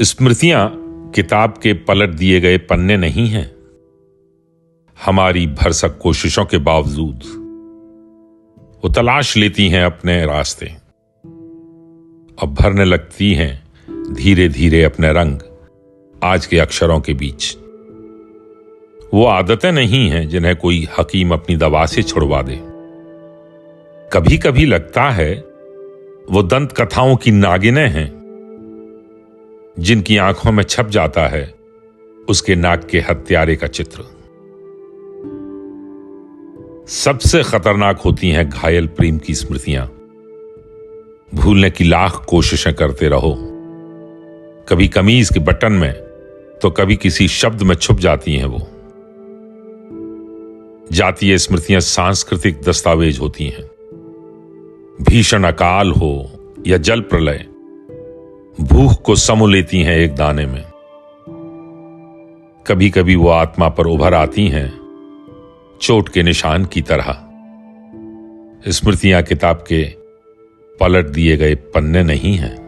स्मृतियां किताब के पलट दिए गए पन्ने नहीं हैं। हमारी भरसक कोशिशों के बावजूद वो तलाश लेती हैं अपने रास्ते और भरने लगती हैं धीरे धीरे अपने रंग आज के अक्षरों के बीच। वो आदतें नहीं हैं जिन्हें कोई हकीम अपनी दवा से छुड़वा दे। कभी कभी लगता है वो दंत कथाओं की नागिनें हैं जिनकी आंखों में छप जाता है उसके नाक के हत्यारे का चित्र। सबसे खतरनाक होती हैं घायल प्रेम की स्मृतियां। भूलने की लाख कोशिशें करते रहो, कभी कमीज के बटन में तो कभी किसी शब्द में छुप जाती हैं वो। जातीय स्मृतियां सांस्कृतिक दस्तावेज होती हैं। भीषण अकाल हो या जल प्रलय, भूख को समो लेती हैं एक दाने में। कभी कभी वो आत्मा पर उभर आती हैं चोट के निशान की तरह। स्मृतियां किताब के पलट दिए गए पन्ने नहीं हैं।